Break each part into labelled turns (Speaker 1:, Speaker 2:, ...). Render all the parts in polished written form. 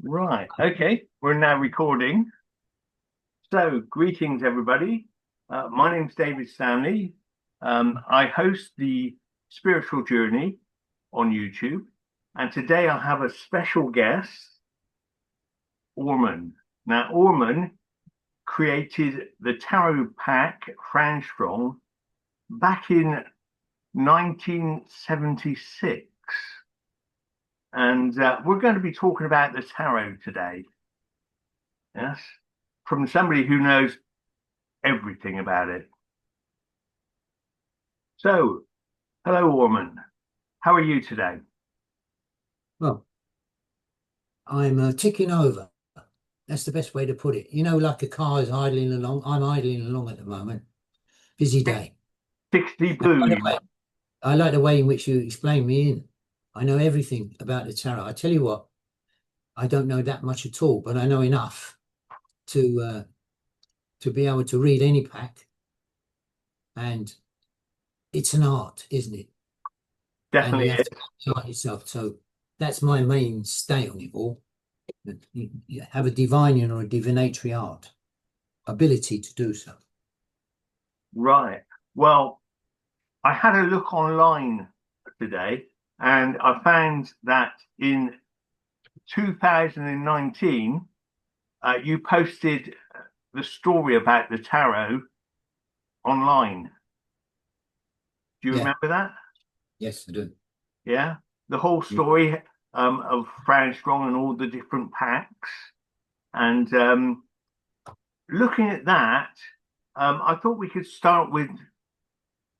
Speaker 1: Right. Okay. We're now recording. So, greetings, everybody. My name's David Stanley. I host the Spiritual Journey on YouTube. And today I have a special guest, Orman. Now, Orman created the tarot pack Strong back in 1976. And we're going to be talking about the tarot today. Yes, from somebody who knows everything about it. So, hello, Orman. How are you today?
Speaker 2: Well, I'm ticking over. That's the best way to put it. You know, like a car is idling along. I'm idling along at the moment. Busy day.
Speaker 1: 60
Speaker 2: And by the
Speaker 1: Blues.
Speaker 2: way, I like the way in which you explain me in. I know everything about the tarot. I tell you what, I don't know that much at all, but I know enough to be able to read any pack. And it's an art, isn't it? And
Speaker 1: Definitely
Speaker 2: you have
Speaker 1: is.
Speaker 2: to art yourself. So that's my main stay on it all. You have a divining or a divinatory art ability to do so.
Speaker 1: Right. Well, I had a look online today and I found that in 2019, you posted the story about the tarot online. Do you
Speaker 2: Yeah,
Speaker 1: remember that?
Speaker 2: yes, I do.
Speaker 1: Yeah. The whole
Speaker 2: Mm.
Speaker 1: story of Fran Strong and all the different packs. And looking at that, I thought we could start with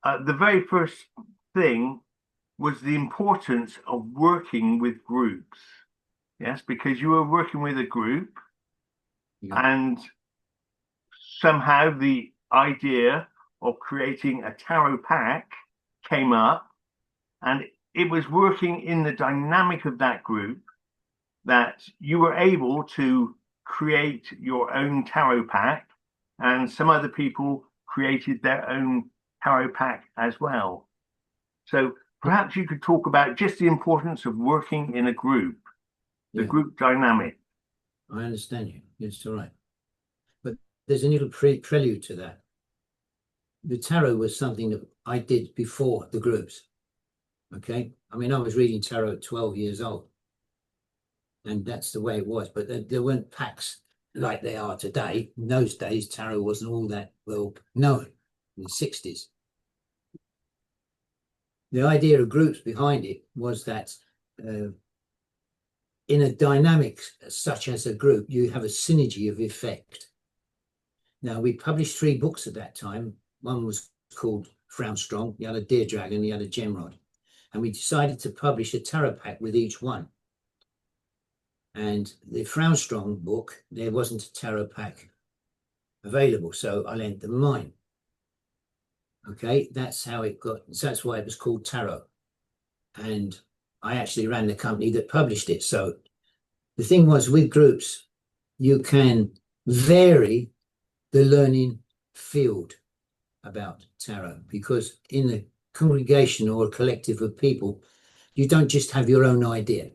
Speaker 1: the very first thing was the importance of working with groups. Yes, because you were working with a group,
Speaker 2: Yeah.
Speaker 1: and somehow the idea of creating a tarot pack came up, and it was working in the dynamic of that group that you were able to create your own tarot pack, and some other people created their own tarot pack as well. So perhaps you could talk about just the importance of working in a group, the
Speaker 2: Yeah,
Speaker 1: group dynamic.
Speaker 2: I understand you. It's all right. But there's a little prelude to that. The tarot was something that I did before the groups. Okay. I mean, I was reading tarot at 12 years old, and that's the way it was. But there weren't packs like they are today. In those days, tarot wasn't all that well known in the 60s. The idea of groups behind it was that in a dynamic such as a group, you have a synergy of effect. Now, we published 3 books at that time. One was called Frown Strong, the other Deer Dragon, the other Gemrod. And we decided to publish a tarot pack with each one. And the Frown Strong book, there wasn't a tarot pack available, so I lent them mine. Okay, that's how it got, so that's why it was called Tarot. And I actually ran the company that published it. So the thing was, with groups, you can vary the learning field about tarot, because in a congregation or a collective of people, you don't just have your own idea.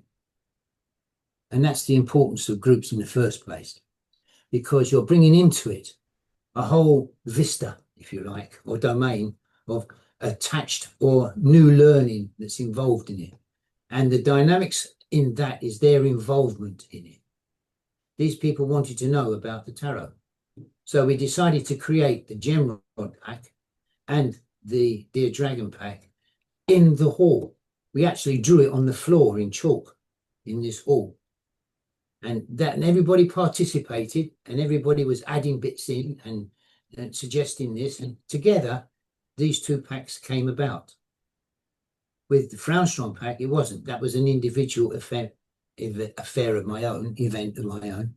Speaker 2: And that's the importance of groups in the first place, because you're bringing into it a whole vista, if you like, or domain of attached or new learning that's involved in it. And the dynamics in that is their involvement in it. These people wanted to know about the tarot. So we decided to create the Gemrod pack and the Deer Dragon pack in the hall. We actually drew it on the floor in chalk in this hall. And everybody participated, and everybody was adding bits in and suggesting this. And together, these 2 packs came about. With the Frownstrong pack, it wasn't. That was an individual affair of my own, event of my own.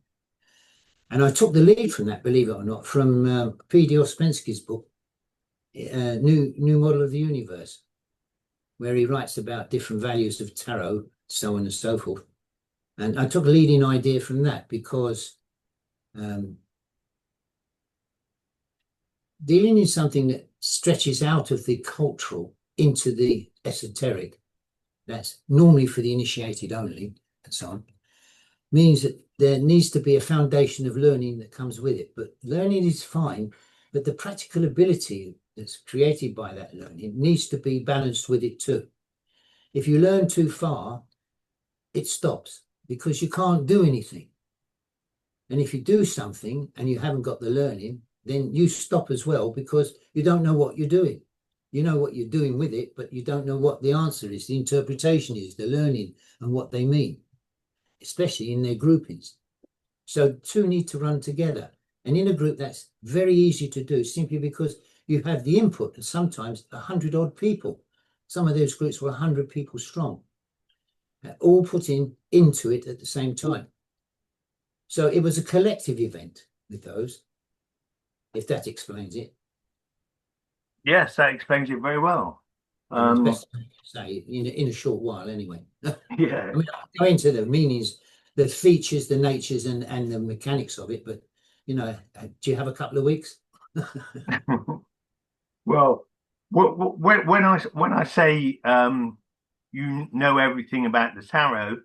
Speaker 2: And I took the lead from that, believe it or not, from P.D. Ouspensky's book, New Model of the Universe, where he writes about different values of tarot, so on and so forth. And I took a leading idea from that, because dealing in something that stretches out of the cultural into the esoteric, that's normally for the initiated only, and so on, means that there needs to be a foundation of learning that comes with it. But learning is fine, but the practical ability that's created by that learning needs to be balanced with it too. If you learn too far, it stops because you can't do anything. And if you do something and you haven't got the learning, then you stop as well because you don't know what you're doing. You know what you're doing with it, but you don't know what the answer is, the interpretation is, the learning and what they mean, especially in their groupings. So two need to run together. And in a group, that's very easy to do simply because you have the input and sometimes 100 odd people. Some of those groups were 100 people strong, all putting into it at the same time. So it was a collective event with those, if that explains it.
Speaker 1: Yes, that explains it very well.
Speaker 2: It's best to say in a short while anyway.
Speaker 1: Yeah.
Speaker 2: I mean, I'll go into the meanings, the features, the natures and the mechanics of it, but do you have a couple of weeks?
Speaker 1: Well, when I say you know everything about the tarot,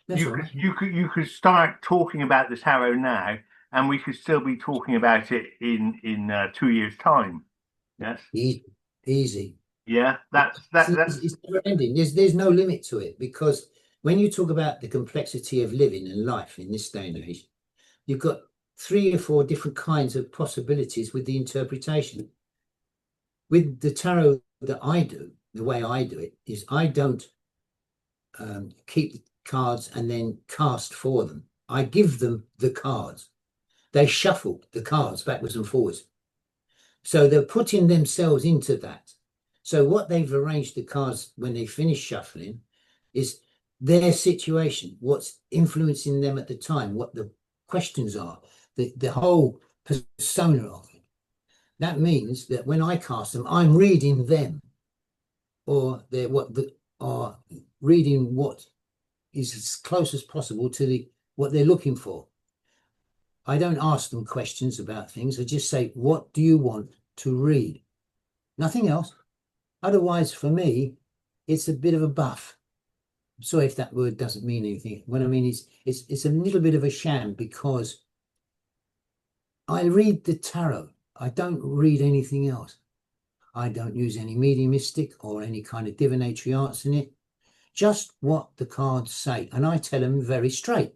Speaker 2: That's all right.
Speaker 1: you could start talking about the tarot now, and we could still be talking about it in 2 years' time. Yes.
Speaker 2: Easy.
Speaker 1: Yeah. That's
Speaker 2: It's never ending. There's no limit to it because when you talk about the complexity of living and life in this day and age, you've got 3 or 4 different kinds of possibilities with the interpretation. With the tarot that I do, the way I do it is I don't keep the cards and then cast for them. I give them the cards. They shuffle the cards backwards and forwards. So they're putting themselves into that. So what they've arranged the cards when they finish shuffling is their situation, what's influencing them at the time, what the questions are, the whole persona of it. That means that when I cast them, I'm reading them, or are reading what is as close as possible to what they're looking for. I don't ask them questions about things. I just say, what do you want to read? Nothing else. Otherwise, for me, it's a bit of a buff. I'm sorry if that word doesn't mean anything. What I mean is it's a little bit of a sham because I read the tarot. I don't read anything else. I don't use any mediumistic or any kind of divinatory arts in it. Just what the cards say. And I tell them very straight.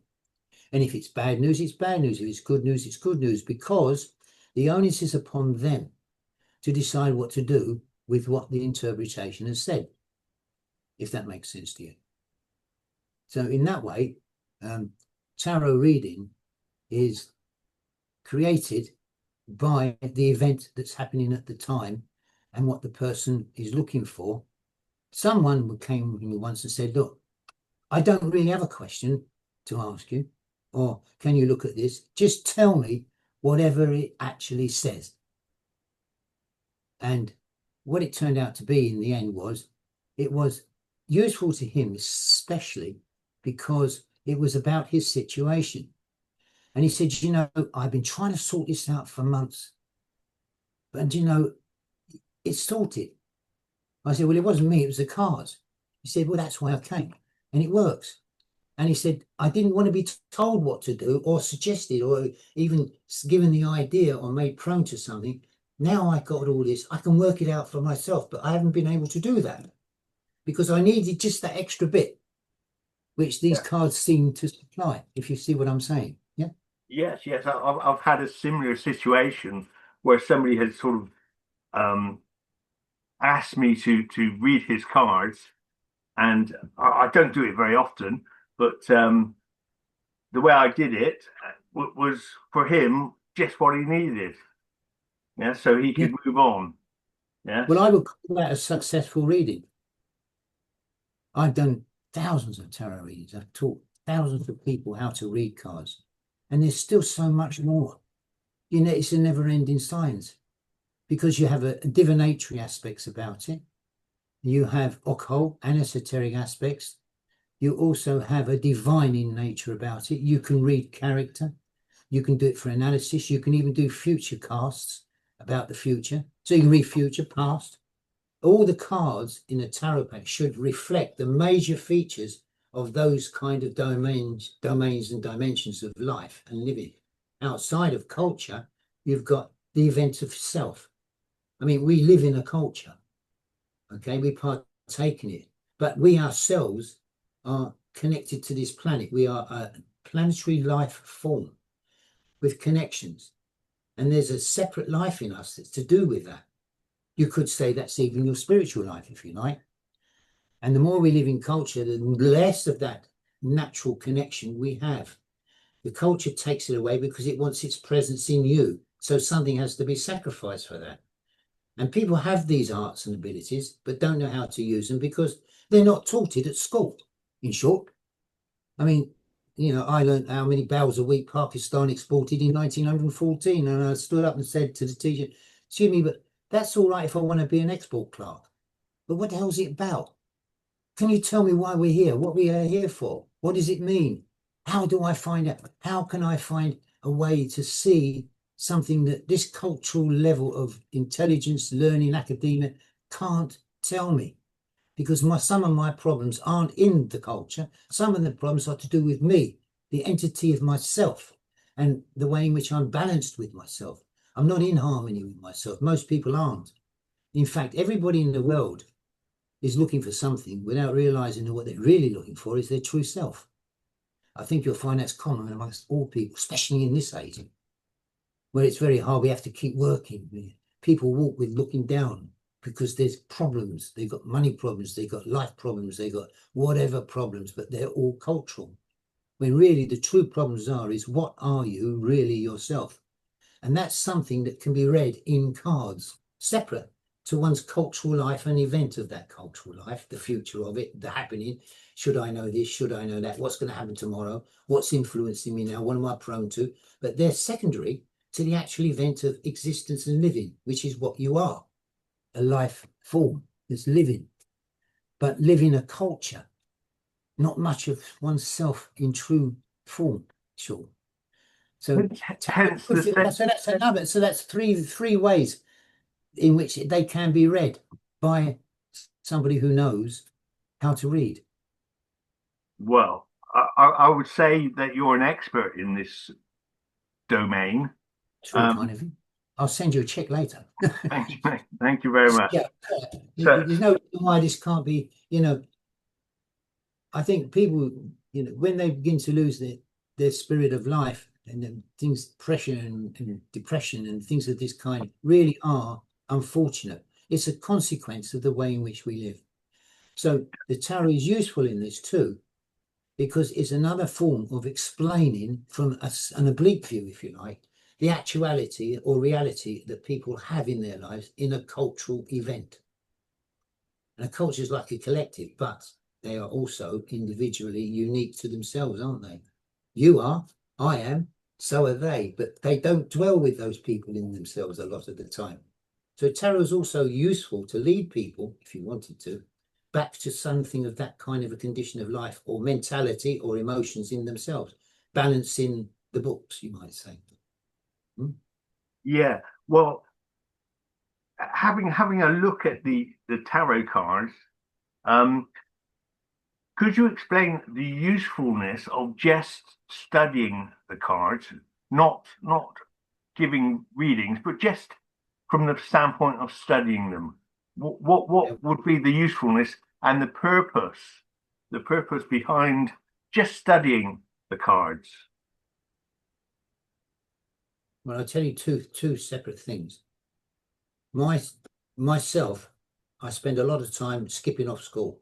Speaker 2: And if it's bad news, it's bad news. If it's good news, it's good news, because the onus is upon them to decide what to do with what the interpretation has said, if that makes sense to you. So in that way, tarot reading is created by the event that's happening at the time and what the person is looking for. Someone came to me once and said, look, I don't really have a question to ask you, or can you look at this? Just tell me whatever it actually says. And what it turned out to be in the end was, it was useful to him, especially because it was about his situation. And he said, I've been trying to sort this out for months. And, it's sorted. I said, well, it wasn't me, it was the cards. He said, well, that's why I came. And it works. And he said, I didn't want to be told what to do or suggested or even given the idea or made prone to something. Now I got all this, I can work it out for myself, but I haven't been able to do that because I needed just that extra bit, which these cards seem to supply, if you see what I'm saying. Yeah.
Speaker 1: Yes, yes. I've had a similar situation where somebody has sort of asked me to read his cards, and I don't do it very often, but the way I did it was for him just what he needed. Yeah, so he
Speaker 2: Yeah.
Speaker 1: could move on. Yeah.
Speaker 2: Well, I would call that a successful reading. I've done thousands of tarot readings. I've taught thousands of people how to read cards, and there's still so much more. It's a never-ending science because you have a divinatory aspects about it. You have occult and esoteric aspects. You also have a divine in nature about it. You can read character. You can do it for analysis. You can even do future casts about the future. So you can read future, past. All the cards in a tarot pack should reflect the major features of those kind of domains and dimensions of life and living. Outside of culture, you've got the event of self. I mean, we live in a culture, okay? We partake in it, but we ourselves are connected to this planet. We are a planetary life form with connections, and there's a separate life in us that's to do with that. You could say that's even your spiritual life, if you like. And the more we live in culture, the less of that natural connection we have. The culture takes it away because it wants its presence in you. So something has to be sacrificed for that. And people have these arts and abilities, but don't know how to use them because they're not taught it at school, in short. I mean, you know, I learned how many barrels a week Pakistan exported in 1914. And I stood up and said to the teacher, excuse me, but that's all right if I want to be an export clerk. But what the hell is it about? Can you tell me why we're here? What we are here for? What does it mean? How do I find out? How can I find a way to see something that this cultural level of intelligence, learning, academia can't tell me? Because some of my problems aren't in the culture. Some of the problems are to do with me, the entity of myself, and the way in which I'm balanced with myself. I'm not in harmony with myself. Most people aren't. In fact, everybody in the world is looking for something without realizing that what they're really looking for is their true self. I think you'll find that's common amongst all people, especially in this age, where it's very hard. We have to keep working. People walk with looking down because there's problems. They've got money problems, they've got life problems, they've got whatever problems, but they're all cultural. When really the true problems is what are you really yourself? And that's something that can be read in cards, separate to one's cultural life and event of that cultural life, the future of it, the happening. Should I know this? Should I know that? What's going to happen tomorrow? What's influencing me now? What am I prone to? But they're secondary to the actual event of existence and living, which is what you are, a life form that's living, but living a culture, not much of oneself in true form, sure. So
Speaker 1: Hence
Speaker 2: that's three ways in which they can be read by somebody who knows how to read.
Speaker 1: Well, I would say that you're an expert in this domain.
Speaker 2: It's very kind of you. I'll send you a check later.
Speaker 1: Thank you very much.
Speaker 2: Yeah,
Speaker 1: So,
Speaker 2: there's no reason why this can't be, you know, I think people, you know, when they begin to lose their spirit of life and then things, pressure and depression and things of this kind really are unfortunate. It's a consequence of the way in which we live. So the tarot is useful in this too, because it's another form of explaining from an oblique view, if you like, the actuality or reality that people have in their lives in a cultural event. And a culture is like a collective, but they are also individually unique to themselves, aren't they? You are, I am, so are they, but they don't dwell with those people in themselves a lot of the time. So tarot is also useful to lead people, if you wanted to, back to something of that kind of a condition of life or mentality or emotions in themselves, balancing the books, you might say.
Speaker 1: yeah, well, having a look at the tarot cards, um, could you explain the usefulness of just studying the cards, not giving readings, but just from the standpoint of studying them? What would be the usefulness and the purpose behind just studying the cards?
Speaker 2: Well, I'll tell you two separate things. Myself, I spend a lot of time skipping off school.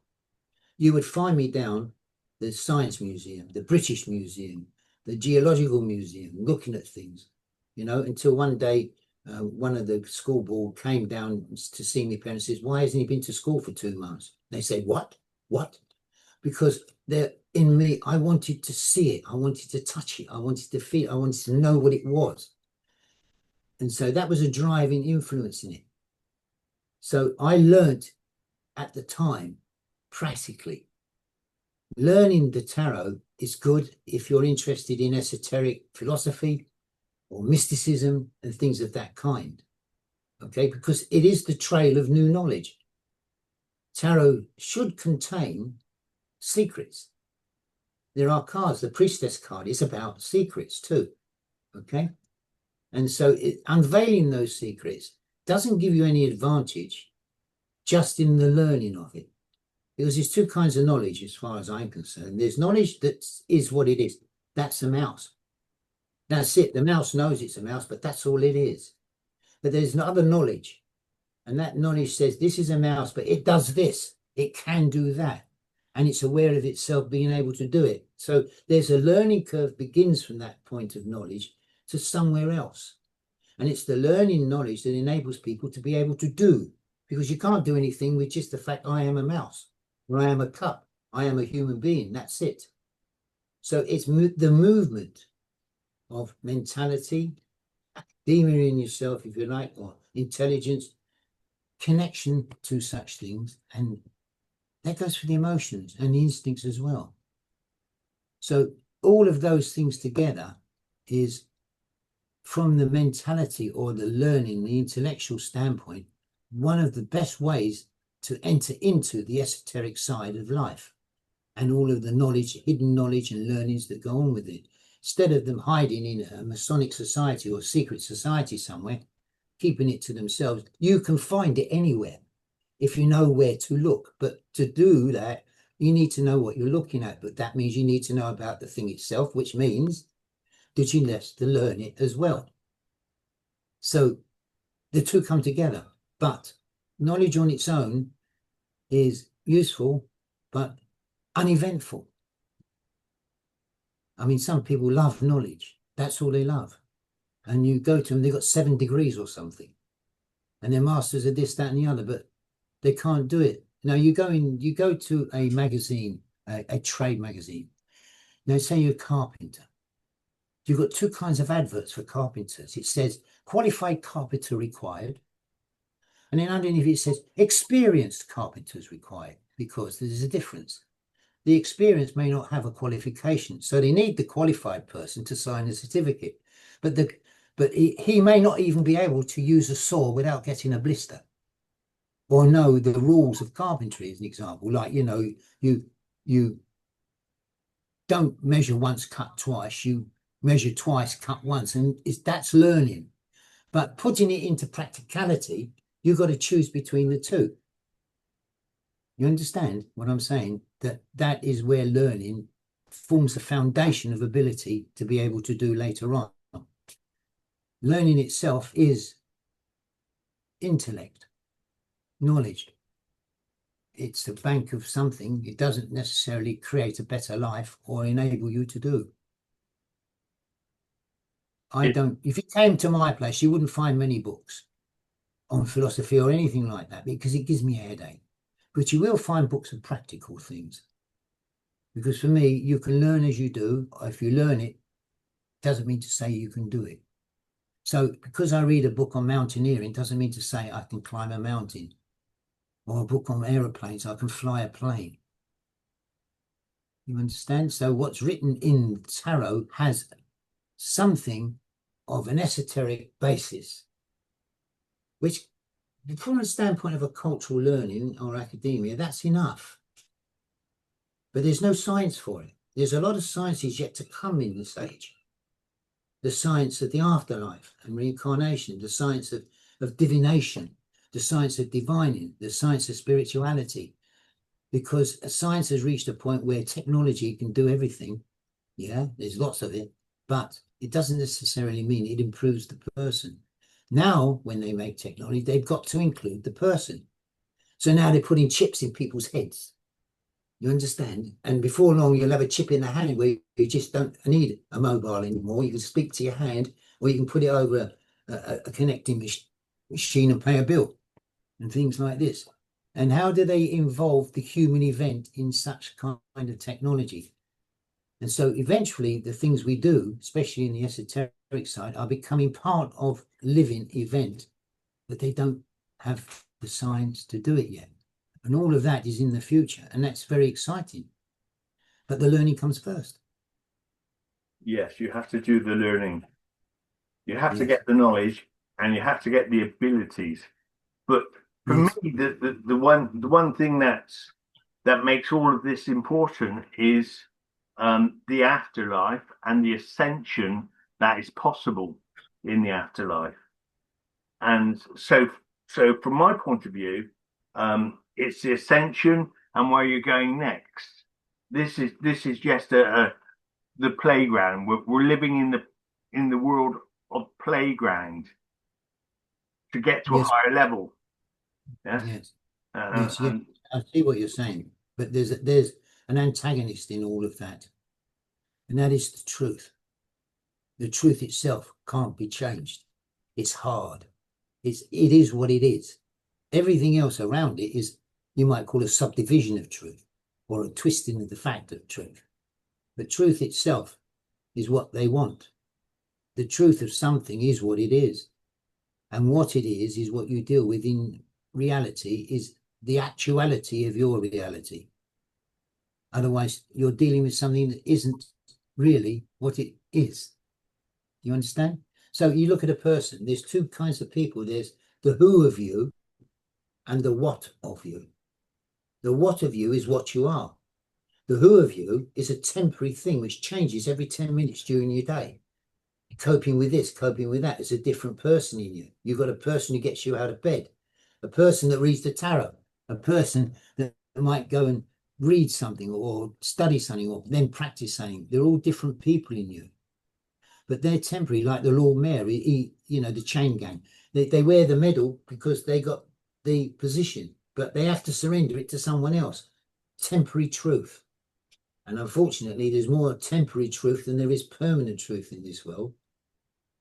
Speaker 2: You would find me down the Science Museum, the British Museum, the Geological Museum, looking at things, you know, until one day one of the school board came down to see me parents says, why hasn't he been to school for 2 months? They say, what? Because they're in me, I wanted to see it. I wanted to touch it. I wanted to feel it. I wanted to know what it was. And so that was a driving influence in it. So I learned at the time, practically. Learning the tarot is good if you're interested in esoteric philosophy or mysticism and things of that kind. Okay, because it is the trail of new knowledge. Tarot should contain secrets. there are cards. The priestess card is about secrets too. Okay. And so unveiling those secrets doesn't give you any advantage just in the learning of it. Because there's two kinds of knowledge as far as I'm concerned. There's knowledge that is what it is. That's a mouse. That's it. The mouse knows it's a mouse, but that's all it is. But there's other knowledge. And that knowledge says this is a mouse, but it does this. It can do that. And it's aware of itself being able to do it. So there's a learning curve begins from that point of knowledge to somewhere else. And it's the learning knowledge that enables people to be able to do. Because you can't do anything with just the fact I am a mouse, or I am a cup, I am a human being. That's it. So it's the movement of mentality, academia in yourself, if you like, or intelligence, connection to such things. And that goes for the emotions and the instincts as well. So all of those things together is from the mentality or the learning, the intellectual standpoint, one of the best ways to enter into the esoteric side of life and all of the knowledge, hidden knowledge and learnings that go on with it. Instead of them hiding in a Masonic society or secret society somewhere, keeping it to themselves, you can find it anywhere if you know where to look. But to do that, you need to know what you're looking at. But that means you need to know about the thing itself, which means that you have to learn it as well. So the two come together. But knowledge on its own is useful, but uneventful. I mean, some people love knowledge. That's all they love. And you go to them, they've got 7 degrees or something. And they're masters of this, that, and the other, but they can't do it. Now, you go to a magazine, a trade magazine. Now, say you're a carpenter. You've got 2 kinds of adverts for carpenters. It says qualified carpenter required. And then underneath it says experienced carpenters required, because there's a difference. The experienced may not have a qualification, so they need the qualified person to sign a certificate. But he may not even be able to use a saw without getting a blister, or know the rules of carpentry, as an example. Like, you don't measure once, cut twice. You measure twice, cut once, and that's learning. But putting it into practicality, you've got to choose between the two. You understand what I'm saying? That is where learning forms the foundation of ability to be able to do later on. Learning itself is intellect, knowledge. It's the bank of something. It doesn't necessarily create a better life or enable you to do. If you came to my place, you wouldn't find many books on philosophy or anything like that, because it gives me a headache. But you will find books of practical things. Because for me, you can learn as you do. If you learn it, doesn't mean to say you can do it. So because I read a book on mountaineering, doesn't mean to say I can climb a mountain. Or a book on aeroplanes, I can fly a plane. You understand? So what's written in tarot has something of an esoteric basis, which from the standpoint of a cultural learning or academia, that's enough. But there's no science for it. There's a lot of sciences yet to come in this age. The science of the afterlife and reincarnation, the science of divination, the science of divining, the science of spirituality. Because science has reached a point where technology can do everything. Yeah, there's lots of it, but it doesn't necessarily mean it improves the person. Now, when they make technology, they've got to include the person. So now they're putting chips in people's heads. You understand? And before long, you'll have a chip in the hand where you just don't need a mobile anymore. You can speak to your hand, or you can put it over a connecting machine and pay a bill and things like this. And how do they involve the human event in such kind of technology? And so eventually the things we do, especially in the esoteric side, are becoming part of living event, but they don't have the science to do it yet. And all of that is in the future, and that's very exciting. But the learning comes first.
Speaker 1: Yes, you have to do the learning. You have to get the knowledge, and you have to get the abilities. But for me, the one thing that makes all of this important is the afterlife and the ascension that is possible in the afterlife. And so from my point of view, it's the ascension and where you're going next. This is just the playground. We're living in the world of playground to get to a
Speaker 2: Yes,
Speaker 1: higher level. Yes.
Speaker 2: yes,
Speaker 1: Uh,
Speaker 2: yes, yes.
Speaker 1: and
Speaker 2: I see what you're saying, but there's an antagonist in all of that, and that is the truth. The truth itself can't be changed. It's hard. It is what it is. Everything else around it is, you might call, a subdivision of truth or a twisting of the fact of truth. But truth itself is what they want. The truth of something is what it is. And what it is what you deal with in reality, is the actuality of your reality. Otherwise, you're dealing with something that isn't really what it is. You understand? So you look at a person, there's two kinds of people. There's the who of you and the what of you. The what of you is what you are. The who of you is a temporary thing which changes every 10 minutes during your day. Coping with this, coping with that. It's a different person in you. You've got a person who gets you out of bed, a person that reads the tarot, a person that might go and read something or study something or then practice something. They're all different people in you. But they're temporary, like the Lord Mayor, the chain gang. They wear the medal because they got the position, but they have to surrender it to someone else. Temporary truth. And unfortunately, there's more temporary truth than there is permanent truth in this world.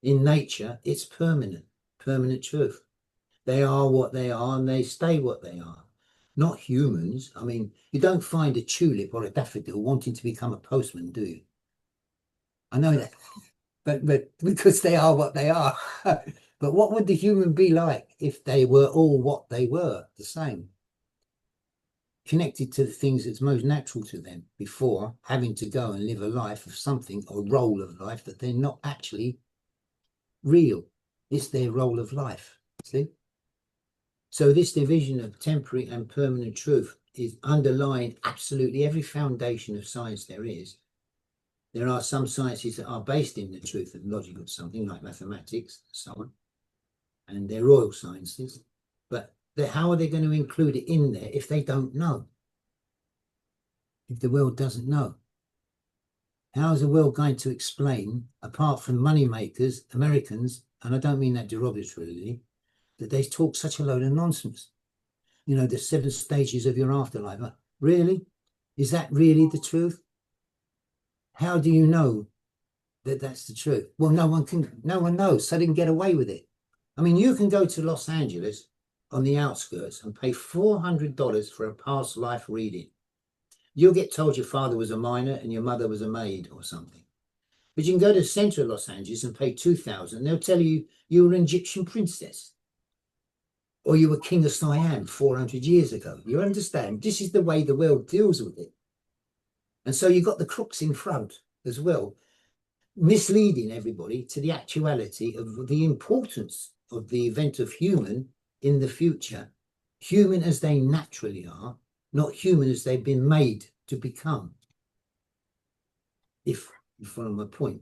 Speaker 2: In nature, it's permanent truth. They are what they are and they stay what they are. Not humans. I mean, you don't find a tulip or a daffodil wanting to become a postman, do you? I know that, but because they are what they are. But what would the human be like if they were all what they were, the same? Connected to the things that's most natural to them before having to go and live a life of something, or role of life that they're not actually real. It's their role of life. See? So this division of temporary and permanent truth is underlying absolutely every foundation of science there is. There are some sciences that are based in the truth and logic of something, like mathematics and so on, and they're royal sciences. But how are they going to include it in there if they don't know? If the world doesn't know? How is the world going to explain, apart from money makers, Americans, and I don't mean that derogatorily, that they talk such a load of nonsense? The 7 stages of your afterlife. Really? Is that really the truth? How do you know that that's the truth? Well, no one knows, so they can get away with it. I mean, you can go to Los Angeles on the outskirts and pay $400 for a past life reading. You'll get told your father was a miner and your mother was a maid or something. But you can go to the center of Los Angeles and pay $2,000. They'll tell you you were an Egyptian princess, or you were King of Siam 400 years ago. You understand? This is the way the world deals with it. And so you've got the crooks in front as well, misleading everybody to the actuality of the importance of the event of human in the future. Human as they naturally are, not human as they've been made to become. If you follow my point.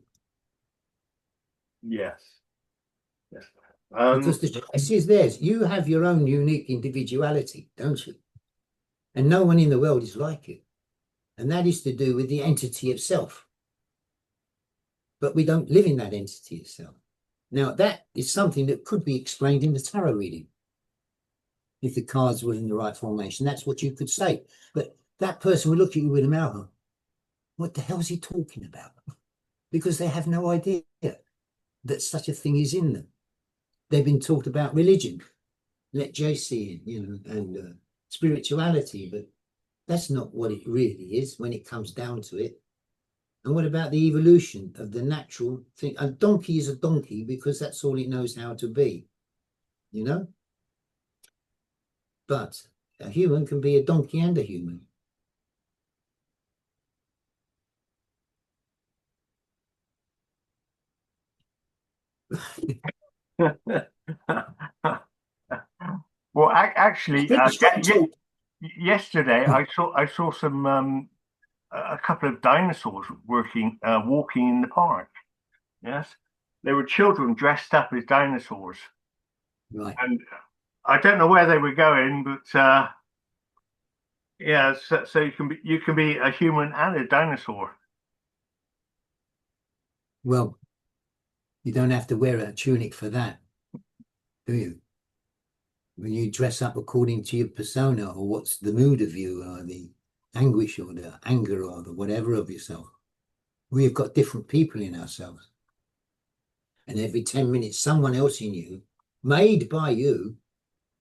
Speaker 1: yes, yes.
Speaker 2: Because the choice is theirs. You have your own unique individuality, don't you? And no one in the world is like you. And that is to do with the entity of self. But we don't live in that entity of self. Now, that is something that could be explained in the tarot reading. If the cards were in the right formation, that's what you could say. But that person would look at you with a mouth. What the hell is he talking about? Because they have no idea that such a thing is in them. They've been taught about religion, let JC in, and spirituality, but that's not what it really is when it comes down to it. And what about the evolution of the natural thing? A donkey is a donkey because that's all it knows how to be, But a human can be a donkey and a human.
Speaker 1: Well, actually,
Speaker 2: Speak straight to
Speaker 1: yesterday I saw some a couple of dinosaurs walking in the park. Yes, there were children dressed up as dinosaurs,
Speaker 2: Right.
Speaker 1: and I don't know where they were going, but yeah, so you can be a human and a dinosaur.
Speaker 2: Well, you don't have to wear a tunic for that, do you? When you dress up according to your persona or what's the mood of you or the anguish or the anger or the whatever of yourself. We've got different people in ourselves. And every 10 minutes, someone else in you, made by you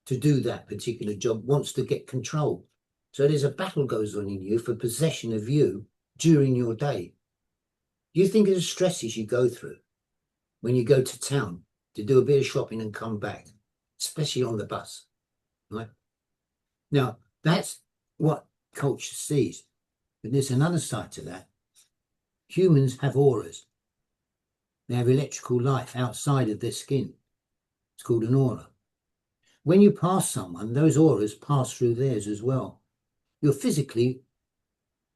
Speaker 2: to do that particular job, wants to get control. So there's a battle goes on in you for possession of you during your day. You think of the stresses you go through when you go to town to do a bit of shopping and come back, especially on the bus, right? Now, that's what culture sees. But there's another side to that. Humans have auras. They have electrical life outside of their skin. It's called an aura. When you pass someone, those auras pass through theirs as well. You're physically,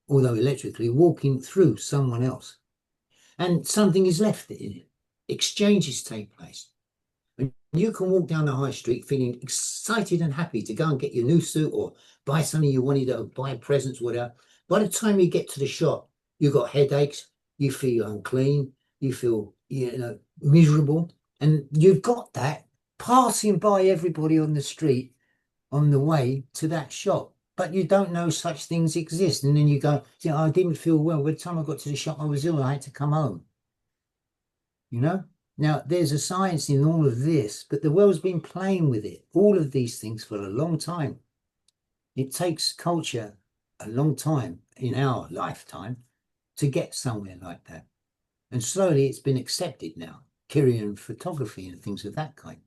Speaker 2: although electrically, walking through someone else. And something is left in it. Exchanges take place. And you can walk down the high street feeling excited and happy to go and get your new suit or buy something you wanted or buy presents, whatever. By the time you get to the shop, you've got headaches, you feel unclean, you feel, miserable. And you've got that passing by everybody on the street on the way to that shop. But you don't know such things exist. And then you go, I didn't feel well. By the time I got to the shop, I was ill. I had to come home. Now, there's a science in all of this, but the world's been playing with it, all of these things for a long time. It takes culture a long time in our lifetime to get somewhere like that. And slowly it's been accepted now, Kirian photography and things of that kind.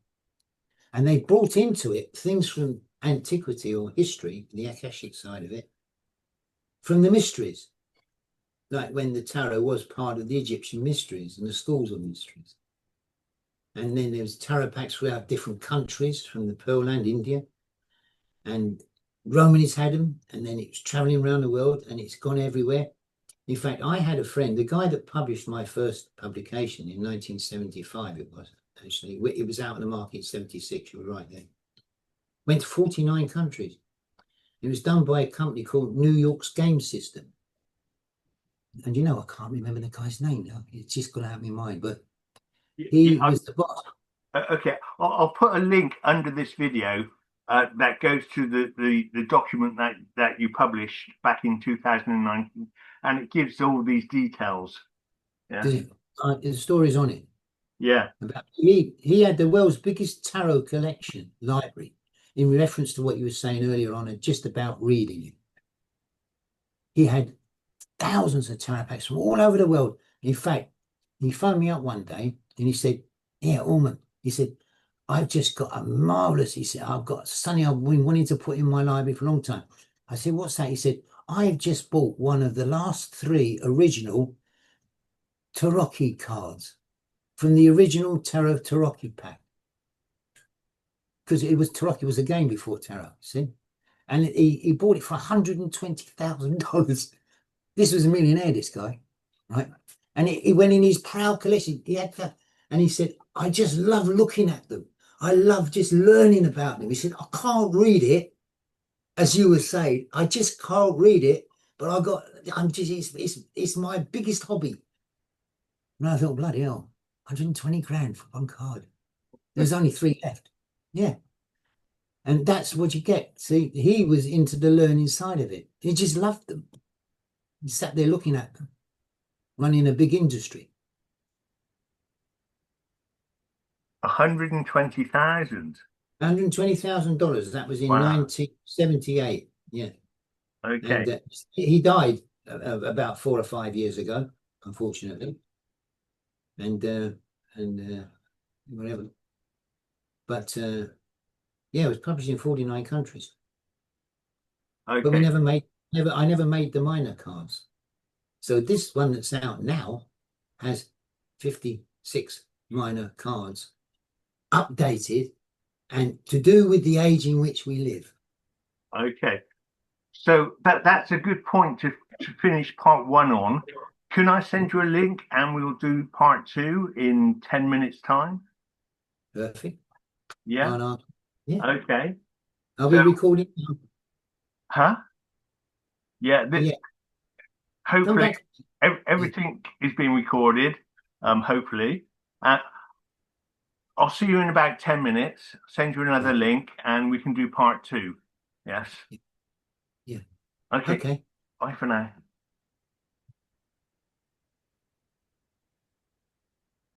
Speaker 2: And they brought into it things from antiquity or history, the Akashic side of it, from the mysteries, like when the tarot was part of the Egyptian mysteries and the schools of mysteries. And then there was tarot packs throughout different countries, from the Pearl Land, India. And Romans had them, and then it was traveling around the world, and it's gone everywhere. In fact, I had a friend, the guy that published my first publication in 1975, it was actually, it was out in the market in 76, you were right there. Went to 49 countries. It was done by a company called New York's Game System. And I can't remember the guy's name now. It's just got out of my mind, but he
Speaker 1: Yeah,
Speaker 2: was the boss.
Speaker 1: okay, I'll put a link under this video that goes to the document that you published back in 2019, and it gives all these details. Yeah,
Speaker 2: The story's on it.
Speaker 1: yeah.
Speaker 2: About he had the world's biggest tarot collection library, in reference to what you were saying earlier on, and just about reading it. He had thousands of tarot packs from all over the world. In fact, he phoned me up one day and he said, "Yeah, Orman," he said, "I've just got a marvelous," he said, "I've got something I've been wanting to put in my library for a long time." I said, "What's that?" He said, "I've just bought one of the last 3 original Tarocchi cards from the original Tarot Tarocchi pack." Because Tarocchi was a game before tarot, see? And he bought it for $120,000. This was a millionaire, this guy, right? And he went in his proud collection. He had that, and he said, "I just love looking at them. I love just learning about them." He said, "I can't read it, as you were saying. I just can't read it, but it's my biggest hobby." And I thought, bloody hell, 120 grand for one card. There's only 3 left. Yeah. And that's what you get. See, he was into the learning side of it. He just loved them. He sat there looking at them, running a big industry.
Speaker 1: $120,000.
Speaker 2: $120,000. That was in
Speaker 1: Wow.
Speaker 2: 1978. Yeah.
Speaker 1: Okay.
Speaker 2: And he died about 4 or 5 years ago, unfortunately. And whatever. But yeah, it was published in 49 countries.
Speaker 1: Okay.
Speaker 2: But I never made the minor cards. So this one that's out now has 56 minor cards, updated, and to do with the age in which we live.
Speaker 1: Okay. So that's a good point to finish part one on. Can I send you a link and we'll do part two in 10 minutes time?
Speaker 2: Perfect.
Speaker 1: Yeah.
Speaker 2: Yeah.
Speaker 1: Okay.
Speaker 2: Are we recording now?
Speaker 1: Huh? Yeah.
Speaker 2: Yeah. Come
Speaker 1: Hopefully
Speaker 2: back.
Speaker 1: everything is being recorded. Hopefully. I'll see you in about 10 minutes. Send you another
Speaker 2: Yeah.
Speaker 1: link and we can do part two. Yes.
Speaker 2: Yeah.
Speaker 1: Okay.
Speaker 2: Okay.
Speaker 1: Bye for now.